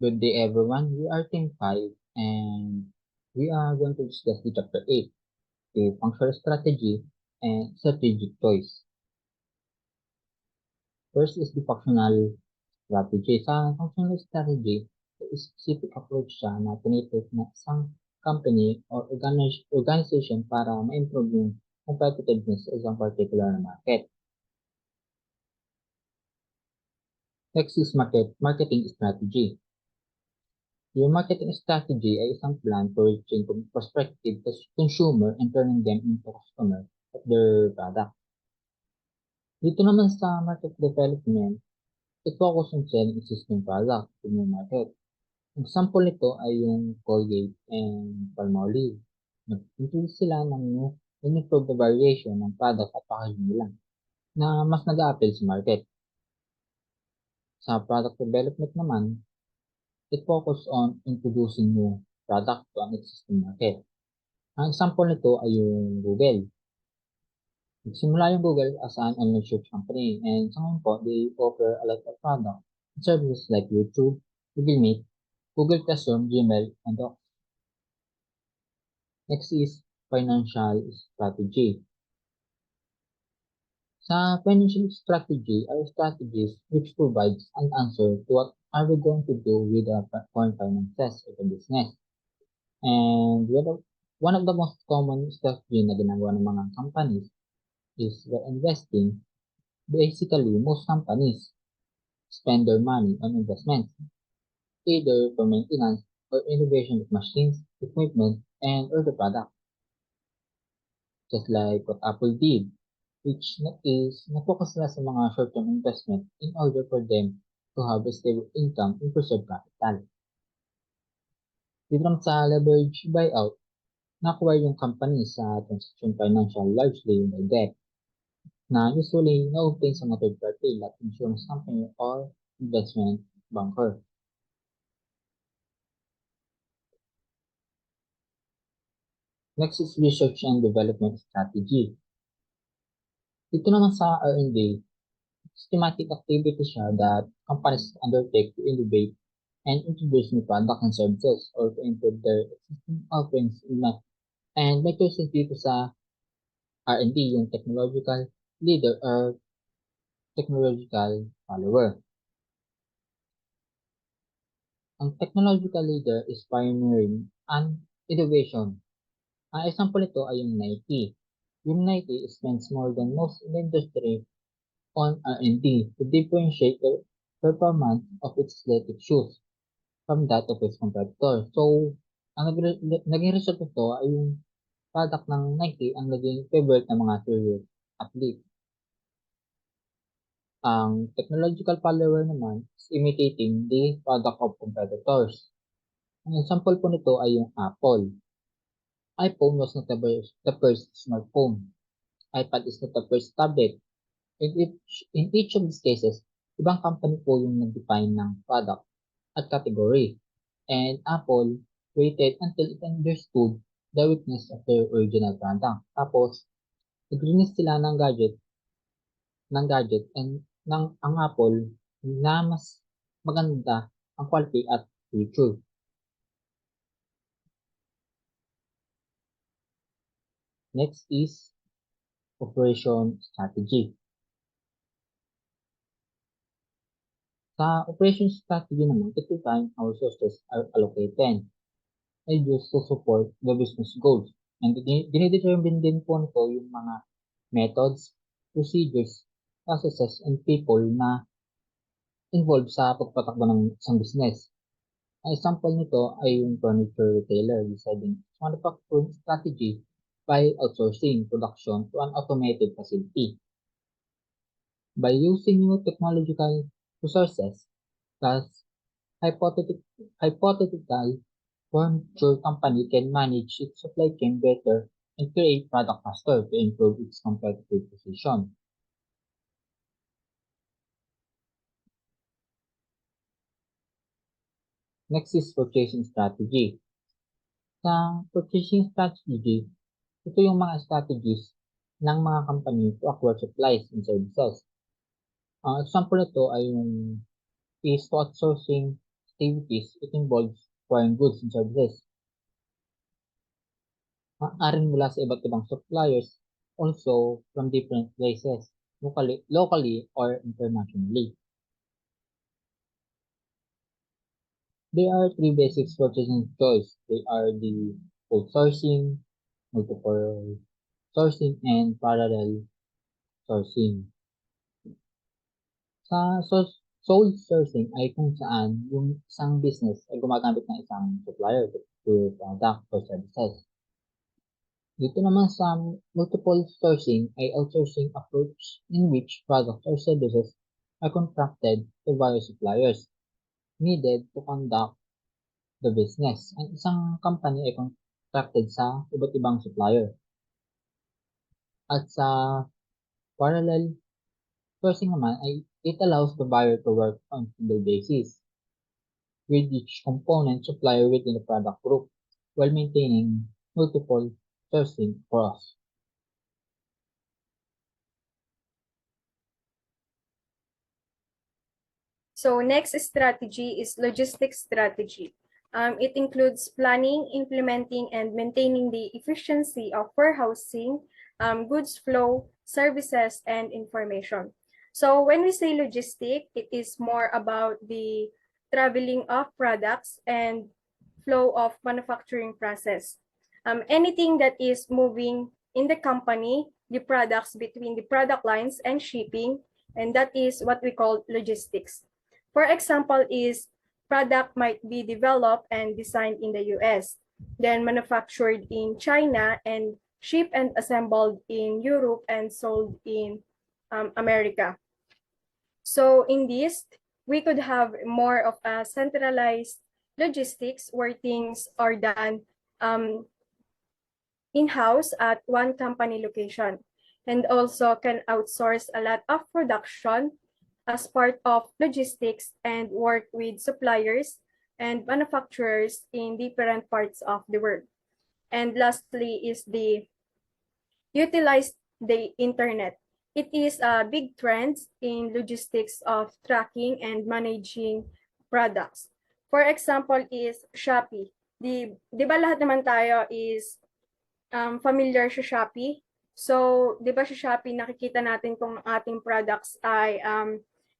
Good day, everyone. We are Team 5 and we are going to discuss the Chapter 8, the functional strategy and strategic choice. First is the functional strategy. Sa functional strategy, specific approach siya na tinitake na isang company or organization para ma-improve yung competitiveness sa isang particular market. Next is marketing strategy. Yung marketing strategy ay isang plan for reaching prospective consumer and turning them into customer of their product. Dito naman sa market development, it focus on selling existing product to new market. Example nito ay yung Colgate and Palmolive. Nag-introduce sila ng new and improve the variation ng product at packaging nila na mas nag-a-appeal sa market. Sa product development naman, it focus on introducing new product to an existing market. Ang example nito ay yung Google. Nagsimula yung Google as an online search company and sa ngayon po, they offer a lot of product and services like YouTube, Google Meet, Google Classroom, Gmail, and Docs. Next is financial strategy. Sa financial strategy are strategies which provides an answer to what are we going to do with the foreign finances of the business. And one of the most common strategy na ginagawa ng mga companies is the investing. Basically, most companies spend their money on investments, either for maintenance or innovation of machines, equipment, and other products. Just like what Apple did, which is na-focus na sa mga short-term investment in order for them to have a stable income and preserve capital. Dito naman sa leverage buyout, nakuha yung company sa transaction financial largely by debt na usually na-obtain sa mga third party like insurance company or investment banker. Next is research and development strategy. Dito naman sa R&D, systematic activity siya that companies undertake to innovate and introduce new products and services or to improve their existing offerings and may choices dito sa R&D yung technological leader or technological follower. Ang technological leader is pioneering an innovation. Ang example nito ay yung Nike. Yung Nike spends more than most in the industry on R&D to differentiate the performance of its athletic shoes from that of its competitor. So, ang naging result nito ay yung product ng Nike ang naging favorite ng mga serious athlete. Ang technological follower naman is imitating the product of competitors. Ang example po nito ay yung Apple. iPhone was not the first smartphone. iPad is not the first tablet. In each of these cases, ibang company po yung nag-define ng product at category. And Apple waited until it understood the weakness of their original product. Tapos, nag-release sila ng gadget and ang Apple na mas maganda ang quality at feature. Next is operation strategy. Sa operation strategy naman, every time our resources are allocated ay used to support the business goals. And dinidetermine din po nito yung mga methods, procedures, processes, and people na involved sa pagpatakbo ng isang business. Ang example nito ay yung furniture retailer deciding its manufacturing strategy by outsourcing production to an automated facility. By using new technological resources, thus hypothetical furniture company can manage its supply chain better and create product faster to improve its competitive position. Next is purchasing strategy. Sa purchasing strategy, ito yung mga strategies ng mga company to acquire supplies and services. Ang example nito ay yung is outsourcing activities, it involves acquiring goods and services. Maaaring mula sa iba't ibang suppliers, also from different places, locally or internationally. There are three basic purchasing choice. They are the full sourcing, multiple sourcing, and parallel sourcing. Sa sole sourcing ay kung saan yung isang business ay gumagamit ng isang supplier to product or services. Dito naman sa multiple sourcing ay outsourcing approach in which products or services are contracted to various suppliers needed to conduct the business. Ang isang company ay contracted sa iba't ibang supplier. At sa parallel sourcing naman ay it allows the buyer to work on single basis with each component supplier within the product group while maintaining multiple sourcing across. So next strategy is logistics strategy. It includes planning, implementing, and maintaining the efficiency of warehousing, goods flow, services, and information. So when we say logistic, it is more about the traveling of products and flow of manufacturing process. Anything that is moving in the company, the products between the product lines and shipping, and that is what we call logistics. For example is product might be developed and designed in the US, then manufactured in China and shipped and assembled in Europe and sold in America. So in this, we could have more of a centralized logistics where things are done in-house at one company location, and also can outsource a lot of production as part of logistics and work with suppliers and manufacturers in different parts of the world. And lastly is the utilize the internet. It is a big trend in logistics of tracking and managing products. For example is Shopee. Di ba lahat naman tayo is familiar sa Shopee? So, di ba sa Shopee nakikita natin kung ating products ay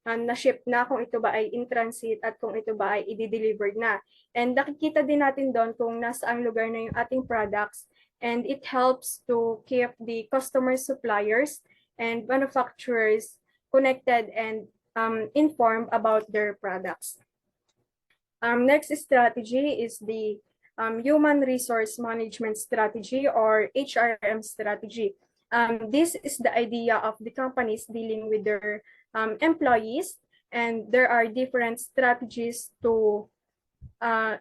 na-ship na, kung ito ba ay in transit at kung ito ba ay i-delivered na. And nakikita din natin doon kung nasaang lugar na yung ating products, and it helps to keep the customer suppliers and manufacturers connected and informed about their products. Next strategy is the human resource management strategy or HRM strategy. This is the idea of the companies dealing with their employees, and there are different strategies to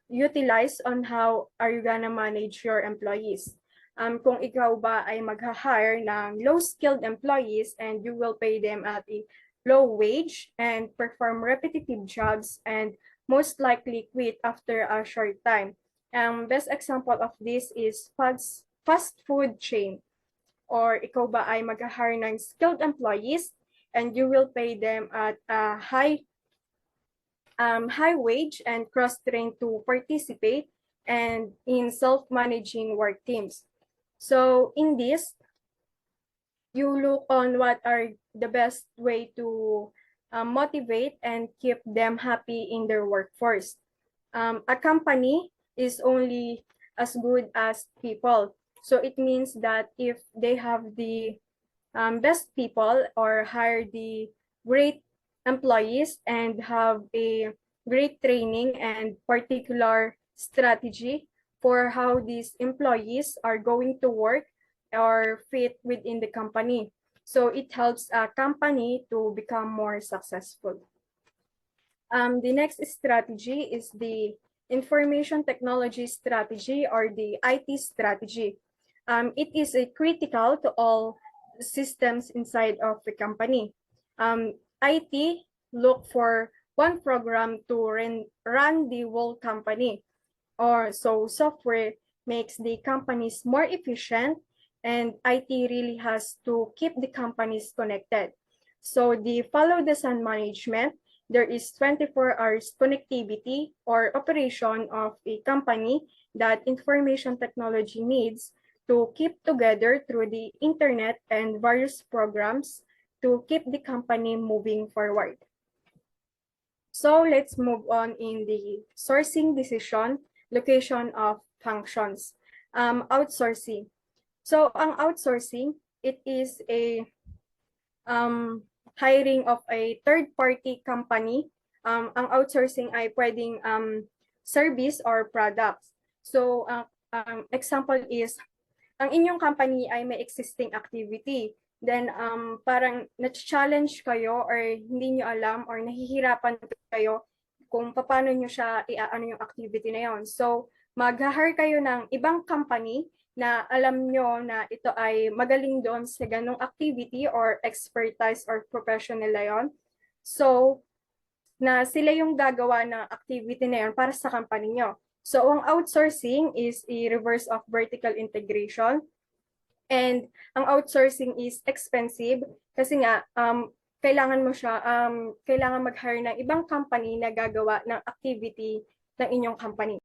utilize on how are you gonna manage your employees. Kung ikaw ba ay mag-hire ng low-skilled employees and you will pay them at a low wage and perform repetitive jobs and most likely quit after a short time. Best example of this is fast food chain. Or ikaw ba ay mag-hire ng skilled employees and you will pay them at a high wage and cross-trained to participate and in self-managing work teams. So in this, you look on what are the best way to motivate and keep them happy in their workforce. A company is only as good as people. So it means that if they have the best people or hire the great employees and have a great training and particular strategy for how these employees are going to work or fit within the company. So it helps a company to become more successful. The next strategy is the information technology strategy or the IT strategy. It is a critical to all systems inside of the company. IT look for one program to run the whole company, or so software makes the companies more efficient, and IT really has to keep the companies connected. So the follow the sun management there is 24 hours connectivity or operation of a company that information technology needs to keep together through the internet and various programs to keep the company moving forward. So let's move on in the sourcing decision, location of functions. Outsourcing. So ang outsourcing, it is a hiring of a third-party company. Ang outsourcing ay pwedeng service or products. So example is, ang inyong company ay may existing activity. Then parang na-challenge kayo or hindi nyo alam or nahihirapan kayo kung paano nyo siya iaano yung activity na yon. So mag-hire kayo ng ibang company na alam nyo na ito ay magaling doon sa ganong activity or expertise or professional na yon. So na sila yung gagawa ng activity na yon para sa company nyo. So ang outsourcing is a reverse of vertical integration. And ang outsourcing is expensive kasi nga kailangan mo siya kailangan mag-hire ng ibang company na gagawa ng activity ng inyong company.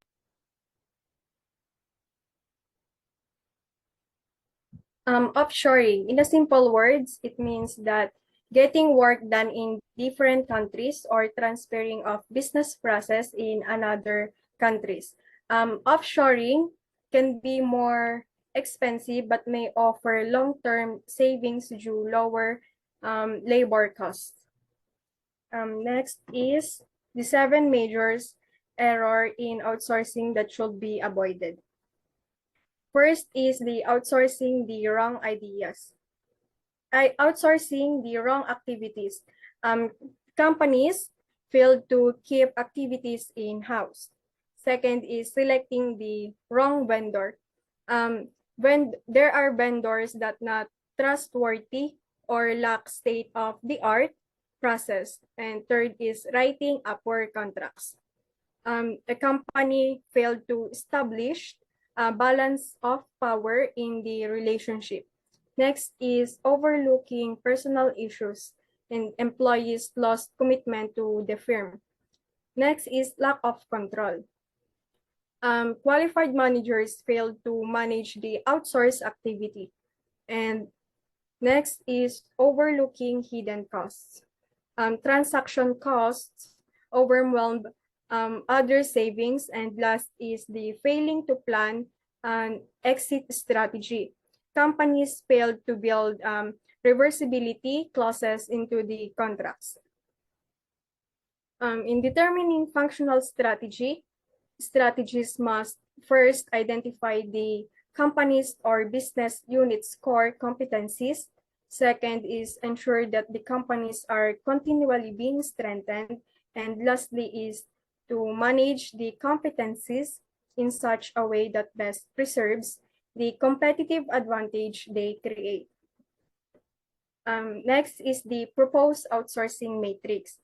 Offshoring, in a simple words, it means that getting work done in different countries or transferring of business process in another countries. Offshoring can be more expensive but may offer long-term savings due lower labor costs. Next is the 7 major error in outsourcing that should be avoided. First is the outsourcing the wrong ideas. Outsourcing the wrong activities. Companies fail to keep activities in-house. Second is selecting the wrong vendor. When there are vendors that not trustworthy or lack state-of-the-art process. And third is writing upward contracts. A company failed to establish a balance of power in the relationship. Next is overlooking personal issues and employees lost commitment to the firm. Next is lack of control. Qualified managers failed to manage the outsourced activity. And next is overlooking hidden costs. Transaction costs overwhelmed other savings, and last is the failing to plan an exit strategy. Companies failed to build reversibility clauses into the contracts. In determining functional strategy, strategists must first identify the company's or business unit's core competencies. Second is ensure that the companies are continually being strengthened. And lastly is to manage the competencies in such a way that best preserves the competitive advantage they create. Next is the proposed outsourcing matrix.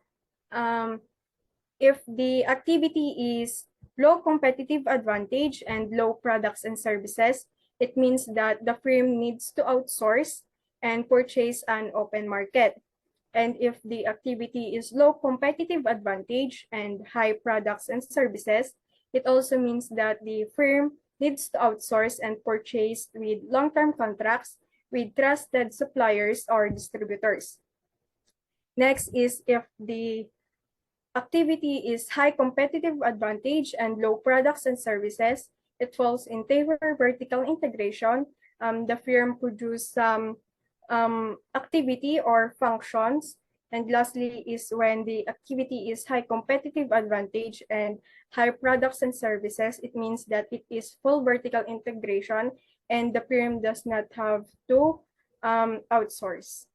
If the activity is low competitive advantage and low products and services, it means that the firm needs to outsource and purchase an open market. And if the activity is low competitive advantage and high products and services, it also means that the firm needs to outsource and purchase with long-term contracts with trusted suppliers or distributors. Next is if the activity is high competitive advantage and low products and services, it falls in favor of vertical integration. The firm produce some activity or functions. And lastly is when the activity is high competitive advantage and high products and services, it means that it is full vertical integration and the firm does not have to outsource.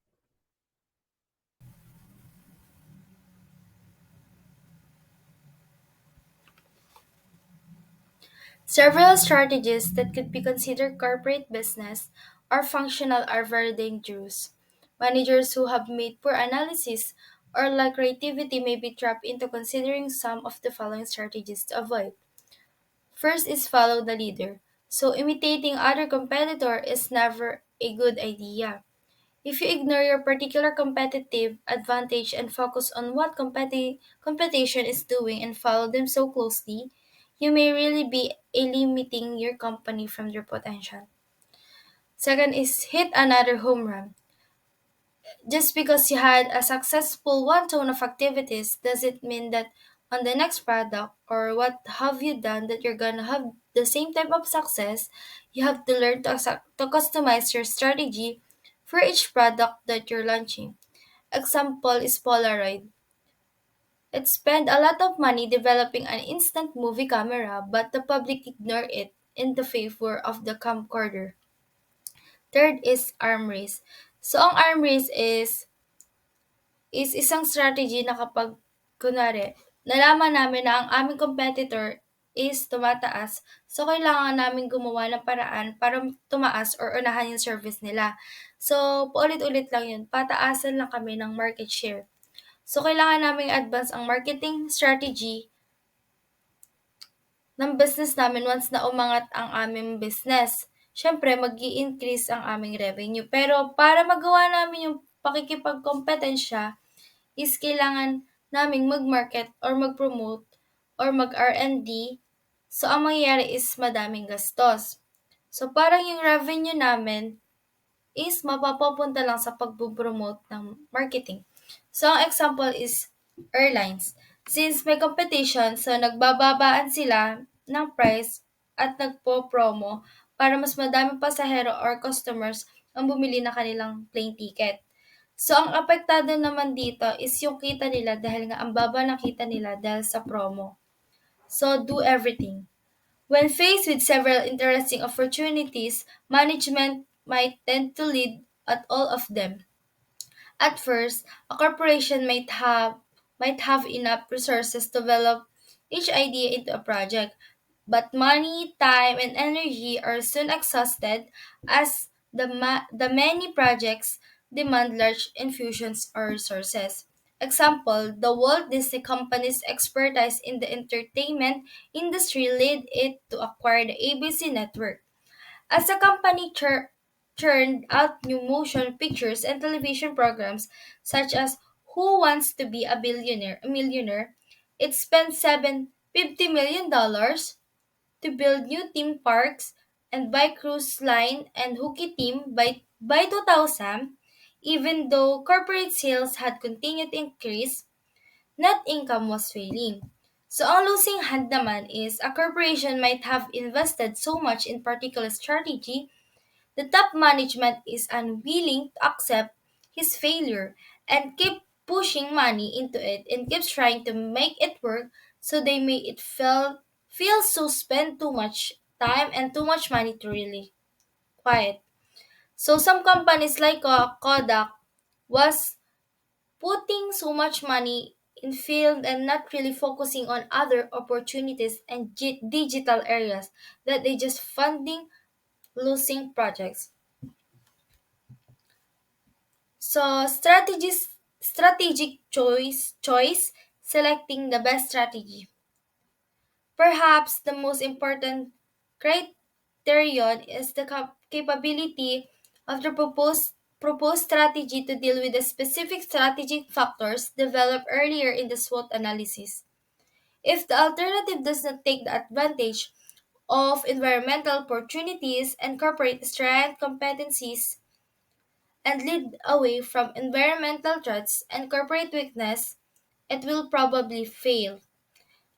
Several strategies that could be considered corporate business or functional are very dangerous. Managers who have made poor analysis or lack creativity may be trapped into considering some of the following strategies to avoid. First is follow the leader. So imitating other competitor is never a good idea. If you ignore your particular competitive advantage and focus on what competition is doing and follow them so closely, you may really be limiting your company from their potential. Second is hit another home run. Just because you had a successful one tone of activities doesn't mean that on the next product or what have you done that you're gonna have the same type of success. You have to learn to customize your strategy for each product that you're launching. Example is Polaroid. It spent a lot of money developing an instant movie camera, but the public ignored it in the favor of the camcorder. Third is arm race. So ang arm race is isang strategy na kapag kunwari, nalaman namin na ang aming competitor is tumataas, so kailangan namin gumawa ng paraan para tumaas or unahan yung service nila. So, paulit-ulit lang yun, pataasan lang kami ng market share. So, kailangan namin advance ang marketing strategy ng business namin once na umangat ang aming business. Siyempre, mag increase ang aming revenue. Pero para magawa namin yung pakikipagkompetensya, is kailangan naming mag-market or mag-promote or mag-R&D. So, ang mangyayari is madaming gastos. So, parang yung revenue namin is mapapapunta lang sa pagpo-promote ng marketing. So, ang example is airlines. Since may competition, so nagbababaan sila ng price at nagpo-promo para mas madaming pasahero or customers ang bumili ng kanilang plane ticket. So, ang apektado naman dito is yung kita nila dahil nga ang baba ng kita nila dahil sa promo. So, do everything. When faced with several interesting opportunities, management might tend to lead at all of them. At first, a corporation might have enough resources to develop each idea into a project, but money, time, and energy are soon exhausted as the many projects demand large infusions or resources. Example, the Walt Disney Company's expertise in the entertainment industry led it to acquire the ABC network. As the company churned out new motion pictures and television programs such as Who Wants to Be a Millionaire, it spent $750 million to build new theme parks and buy cruise line and hooky team by 2000. Even though corporate sales had continued to increase, net income was failing. So ang losing hand naman is a corporation might have invested so much in particular strategy. The top management is unwilling to accept his failure and keep pushing money into it and keeps trying to make it work, so they make it feel so spend too much time and too much money to really quiet. So some companies like Kodak was putting so much money in field and not really focusing on other opportunities and digital areas that they just funding losing projects. So strategic choice selecting the best strategy. Perhaps the most important criterion is the capability of the proposed strategy to deal with the specific strategic factors developed earlier in the SWOT analysis. If the alternative does not take the advantage of environmental opportunities and corporate strength competencies and lead away from environmental threats and corporate weakness, it will probably fail.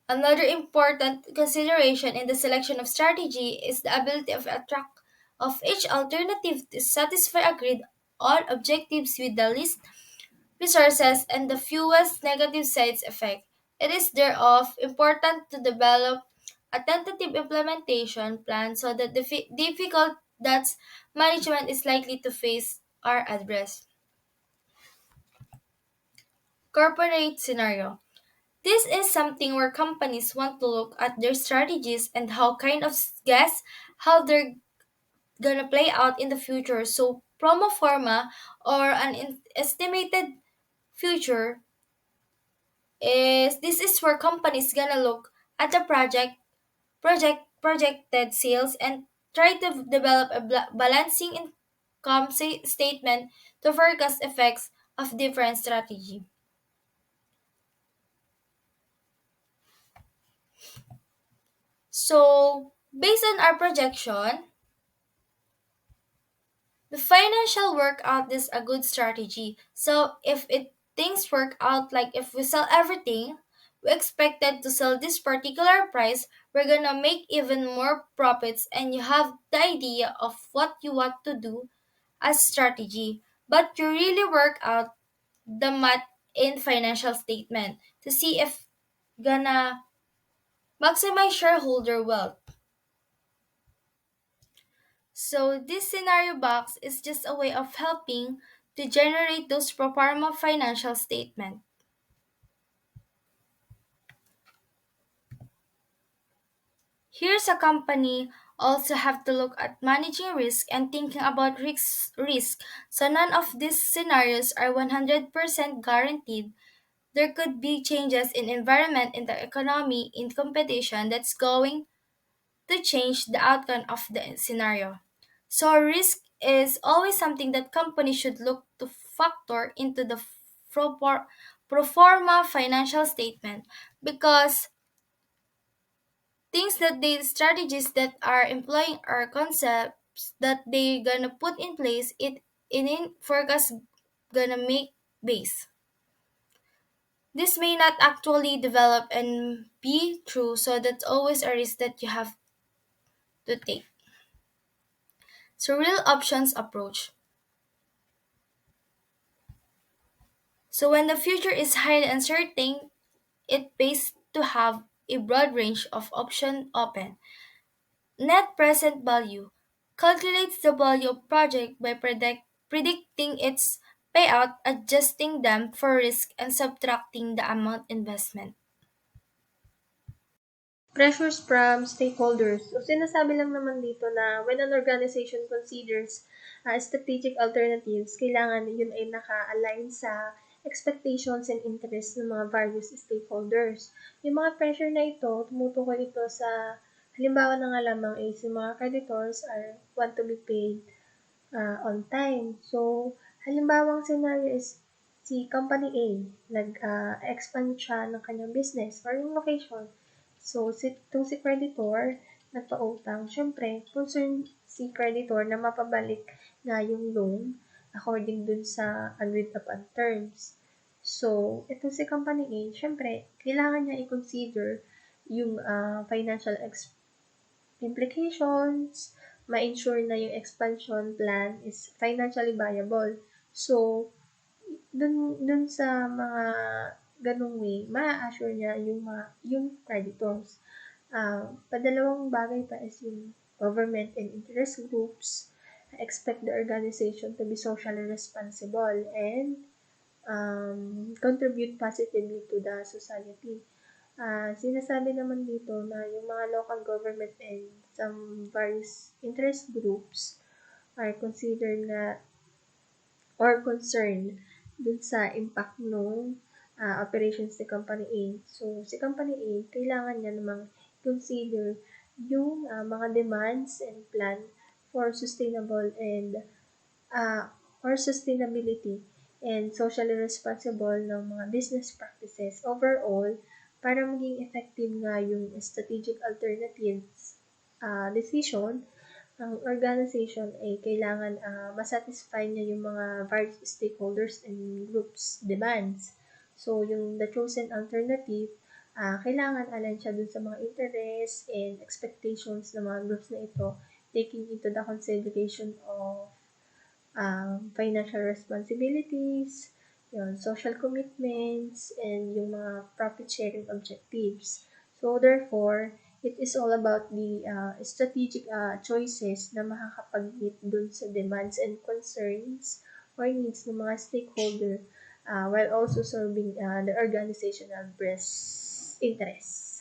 Another important consideration in the selection of strategy is the ability of each alternative to satisfy agreed on objectives with the least resources and the fewest negative side effects. It is thereof important to develop a tentative implementation plan so that the difficult that management is likely to face are addressed. Corporate scenario. This is something where companies want to look at their strategies and how kind of guess how they're gonna play out in the future. So promo forma or an estimated future is this is where companies gonna look at the projected sales and try to develop a balancing statement to forecast effects of different strategy. So, based on our projection, the financial workout is a good strategy. So, if it things work out like if we sell everything, we expected to sell this particular price, we're gonna make even more profits and you have the idea of what you want to do as strategy. But you really work out the math in financial statement to see if gonna maximize shareholder wealth. So this scenario box is just a way of helping to generate those pro forma financial statement. Here's a company also have to look at managing risk and thinking about risk. So none of these scenarios are 100% guaranteed. There could be changes in environment, in the economy, in competition that's going to change the outcome of the scenario. So risk is always something that companies should look to factor into the pro pro forma financial statement because things that they strategies that are employing are concepts that they gonna put in place it in forecast gonna make base. This may not actually develop and be true, so that's always a risk that you have to take. So real options approach. So when the future is highly uncertain, it pays to have a broad range of options open. Net present value calculates the value of project by predicting its payout, adjusting them for risk, and subtracting the amount investment. Pressures from stakeholders. So sinasabi lang naman dito na when an organization considers strategic alternatives, kailangan yun ay naka-align sa expectations and interests ng mga various stakeholders. Yung mga pressure na ito, tumutukoy ito sa halimbawa na nga lamang is yung mga creditors are want to be paid on time. So, halimbawang scenario is si Company A, nag-expand siya ng kanyang business or yung location. So, itong si creditor, nagpa-utang. Siyempre, concern si creditor na mapabalik nga yung loan according dun sa agreed upon terms. So, itong si Company A, siyempre, kailangan niya i-consider yung financial implications, ma-ensure na yung expansion plan is financially viable. So, dun sa mga ganung way, ma-assure niya yung creditors. Padalawang bagay pa is yung government and interest groups expect the organization to be socially responsible and contribute positively to the society. Sinasabi naman dito na yung mga local government and some various interest groups are considered na or concerned dun sa impact ng operations ni Company A. So, si Company A, kailangan niya namang consider yung mga demands and plan for sustainable and uh, or sustainability and socially responsible ng mga business practices overall para maging effective nga yung strategic alternatives decision. Ang organization ay kailangan masatisfy niya yung mga various stakeholders and groups demands. So, yung the chosen alternative, kailangan align siya dun sa mga interests and expectations ng mga groups na ito, taking into the consideration of financial responsibilities, yung social commitments, and yung mga profit-sharing objectives. So, therefore, it is all about the strategic choices na makakapag-meet dun sa demands and concerns or needs ng mga stakeholder while also serving the organizational best interests.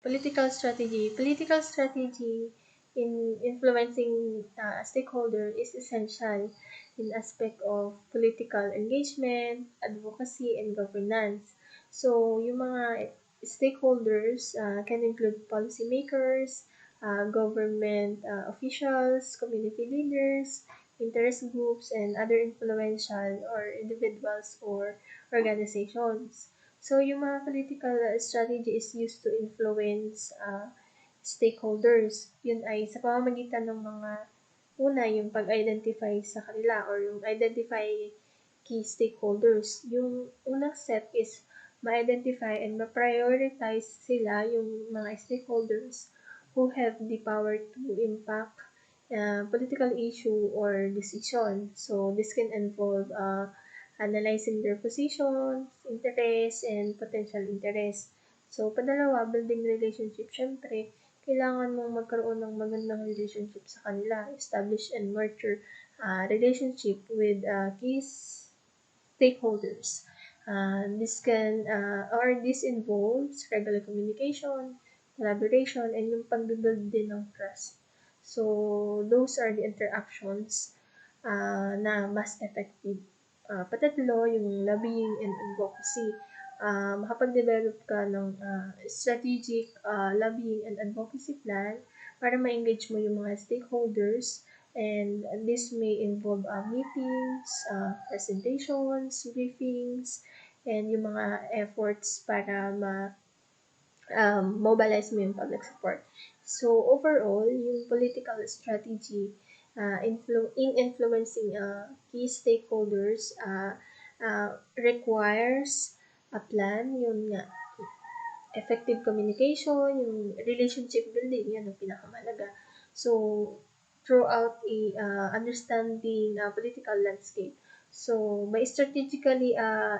Political strategy in influencing stakeholder is essential in aspect of political engagement, advocacy, and governance. So, yung mga stakeholders can include policymakers, government officials, community leaders, interest groups, and other influential or individuals or organizations. So, yung mga political strategy is used to influence stakeholders. Yun ay sa pamamagitan ng mga una, yung pag-identify sa kanila or yung identify key stakeholders. Yung unang step is ma-identify and ma-prioritize sila yung mga stakeholders who have the power to impact political issue or decision. So this can involve analyzing their positions, interests, and potential interests. So, padalawa, building relationship. Siyempre, kailangan mong magkaroon ng magandang relationship sa kanila. Establish and nurture relationship with key stakeholders. This involves regular communication, collaboration, and yung pag-build din ng trust. So, those are the interactions na mas effective. Patatlo, yung lobbying and advocacy. Makapag-develop ka ng strategic lobbying and advocacy plan para ma-engage mo yung mga stakeholders, and this may involve meetings, presentations, briefings, and yung mga efforts para mobilize mo yung public support. So, overall, yung political strategy in influencing key stakeholders requires a plan, yun nga, effective communication, yung relationship building, yan ang pinakamahalaga. So, throughout understanding political landscape. So, by strategically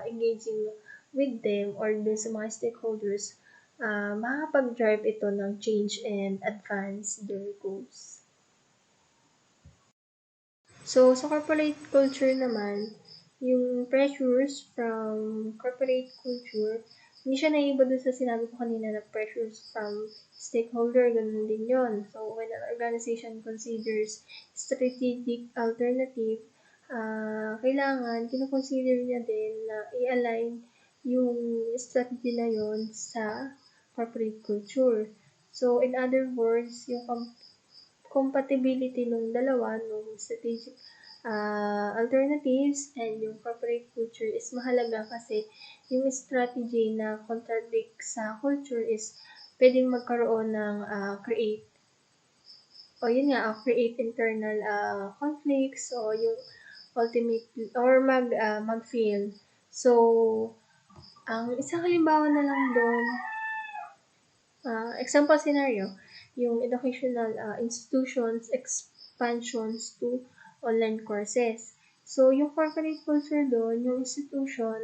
engaging with them or dun sa mga stakeholders, makakapag-drive ito ng change and advance their goals. So, sa corporate culture naman, yung pressures from corporate culture, hindi siya naiiba dun sa sinabi ko kanina na pressures from stakeholder, ganun din yon. So, when an organization considers strategic alternative, kailangan, kinoconsider niya din na i-align yung strategy na yon sa corporate culture. So, in other words, yung compatibility ng dalawa, ng strategic alternatives and yung corporate culture is mahalaga kasi yung strategy na contradict sa culture is pwedeng magkaroon ng create internal conflicts o yung ultimate or mag-fail. So, ang isang halimbawa na lang doon, example scenario, yung educational institutions expansions to online courses. So, yung corporate culture doon, yung institution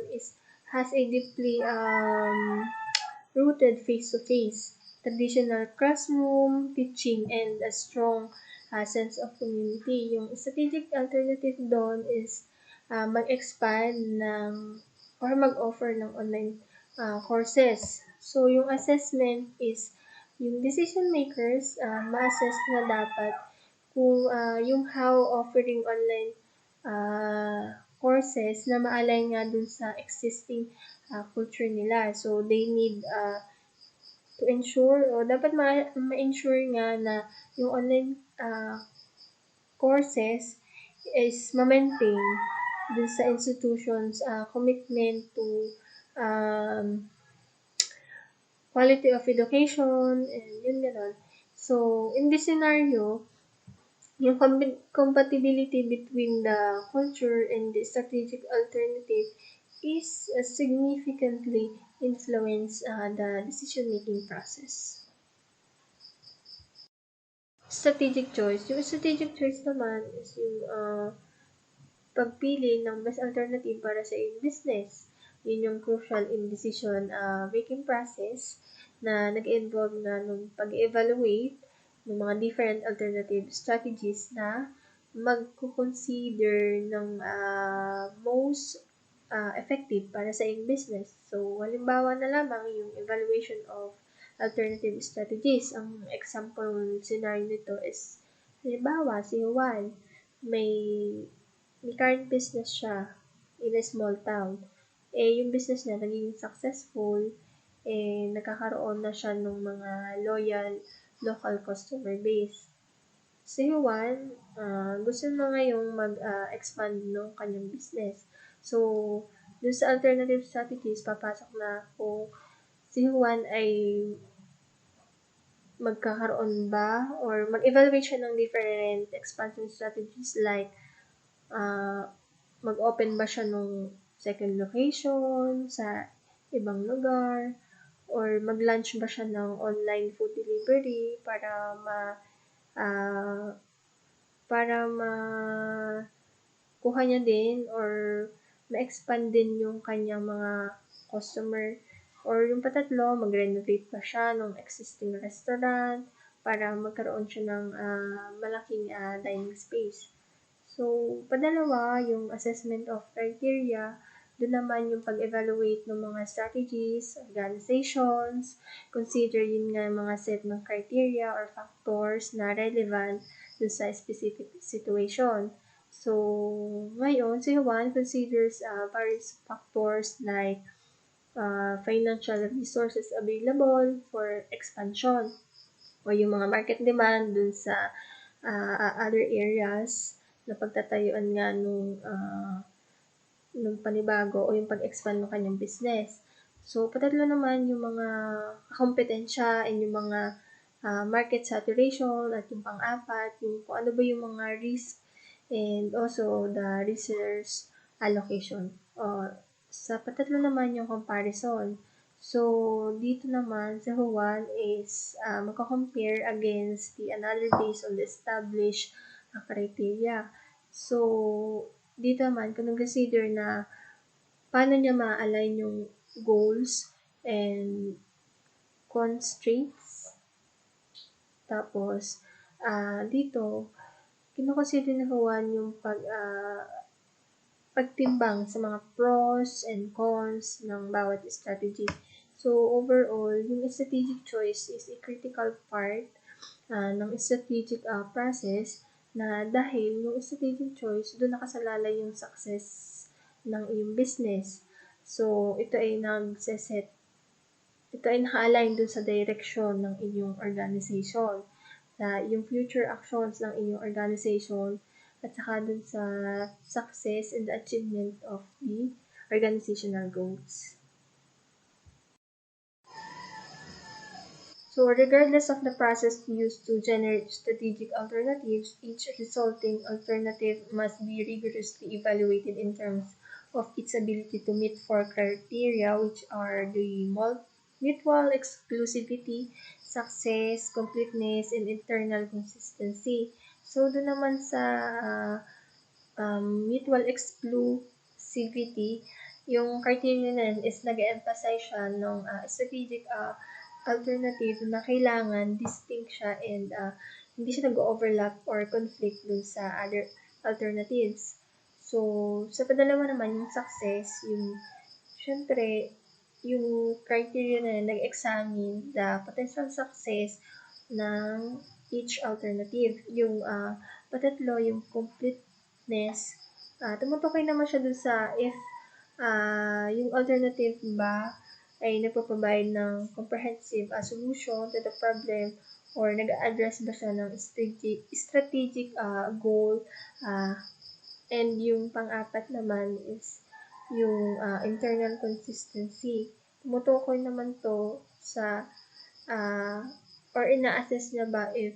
has a deeply rooted face-to-face, traditional classroom, teaching, and a strong sense of community. Yung strategic alternative doon is mag-expand or mag-offer ng online courses. So, yung assessment is yung decision makers ma-assess na dapat kung yung how offering online courses na ma-align nga dun sa existing culture nila. So, they need to ensure o dapat ma-ensure nga na yung online courses is ma-maintain dun sa institutions commitment to quality of education, and yun gano'n. So, in this scenario, yung compatibility between the culture and the strategic alternative is significantly influence the decision-making process. Strategic choice. Yung strategic choice naman is yung pagpili ng best alternative para sa iyong business. Yun yung crucial in decision making process na nag-involve na nung pag-evaluate ng mga different alternative strategies na mag-consider ng most effective para sa iyong business. So, halimbawa na lamang yung evaluation of alternative strategies. Ang example scenario nito is, halimbawa, si Juan, may current business siya in a small town. Yung business niya naging successful, nagkakaroon na siya ng mga loyal local customer base. Si Juan, gusto na ngayong mag-expand ng kanyang business. So, dun sa alternative strategies, papasok na kung si Juan ay magkakaroon ba or mag-evaluate siya ng different expansion strategies like mag-open ba siya ng second location sa ibang lugar or mag-launch ba siya ng online food delivery ah, para kuha niya din or ma-expand din yung kanyang mga customer. Or yung patatlo, mag-renovate pa siya ng existing restaurant para magkaroon siya ng malaking dining space. So, padalawa, yung assessment of criteria, doon naman yung pag-evaluate ng mga strategies, organizations, consider yun nga mga set ng criteria or factors na relevant dun sa specific situation. So, ngayon, si Juan considers various factors like financial resources available for expansion o yung mga market demand dun sa other areas na pagtatayuan nga nung panibago o yung pag-expand ng kanyang business. So, patatlo naman yung mga kompetensya and yung mga market saturation at yung pang-apat, yung kung ano ba yung mga risk and also the resource allocation. Sa patatlo naman yung comparison. So, dito naman sa Juan is magko-compare against the another based on the established criteria. So, dito naman, kung consider na paano niya ma-align yung goals and constraints. Tapos, dito, kinoconsider na Juan yung pagtimbang sa mga pros and cons ng bawat strategy. So, overall, yung strategic choice is a critical part ng strategic process na dahil yung strategic choice, doon nakasalalay yung success ng iyong business. So, ito ay naka-align dun sa direction ng inyong organization, sa yung future actions ng inyong organization, at saka dun sa success and the achievement of the organizational goals. So, regardless of the process used to generate strategic alternatives, each resulting alternative must be rigorously evaluated in terms of its ability to meet four criteria, which are the mutual exclusivity, success, completeness, and internal consistency. So, doon naman sa mutual exclusivity, yung criteria na yun is nag-emphasize siya ng strategic alternative na kailangan distinct siya and hindi siya nag-overlap or conflict dun sa other alternatives. So, sa padalawa naman yung success, syempre, yung criteria na nag-examine the potential success ng each alternative. Yung patatlo, yung completeness, tumutukoy naman siya dun sa if yung alternative ba ay nagpo-provide ng comprehensive solution to the problem or nag-address ba siya ng strategic goal. And yung pang-apat naman is yung internal consistency. Tumutukoy naman to sa or ina-assess niya ba if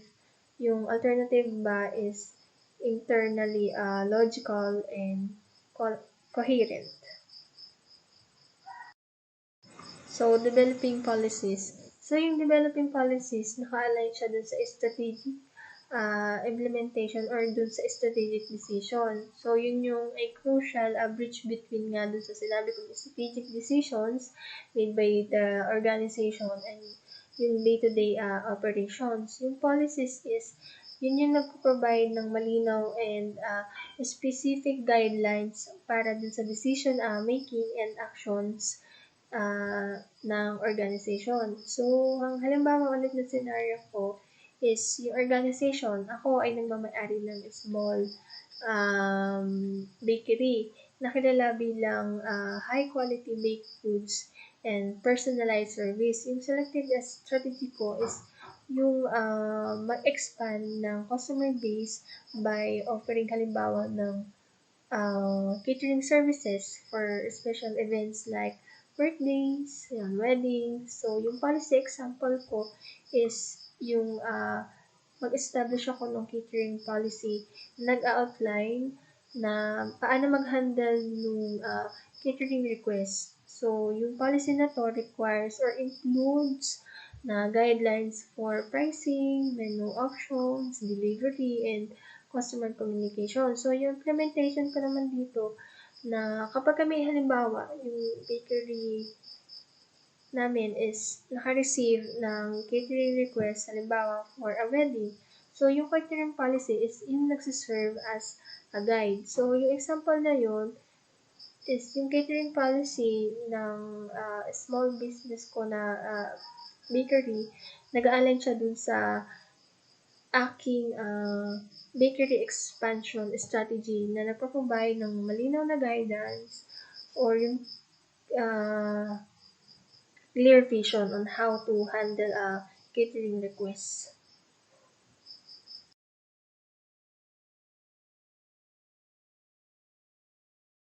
yung alternative ba is internally logical and coherent. So, developing policies. So, yung developing policies, naka-align siya dun sa strategic implementation or dun sa strategic decision. So, yun yung a crucial bridge between nga dun sa sinabi kong strategic decisions made by the organization and yung day-to-day operations. Yung policies is, yun yung nagpo-provide ng malinaw and specific guidelines para dun sa decision making and actions ng organization. So, ang halimbawa ulit na scenario ko is yung organization. Ako ay nagmamayari ng small bakery na kilala bilang high quality baked goods and personalized service. Yung selected strategy ko is yung mag-expand ng customer base by offering halimbawa ng catering services for special events like birthdays, yan, weddings. So, yung policy example ko is yung mag-establish ako ng catering policy. Nag-outline na paano mag-handle nung catering request. So, yung policy na to requires or includes na guidelines for pricing, menu options, delivery, and customer communication. So, yung implementation ko naman dito na kapag may halimbawa, yung bakery namin is naka-receive ng catering request, halimbawa for a wedding. So, yung catering policy is yung nagsiserve as a guide. So, yung example na yun is yung catering policy ng small business ko na bakery, nag-align siya dun sa aking bakery expansion strategy na nagpo-provide ng malinaw na guidance or yung clear vision on how to handle a catering request.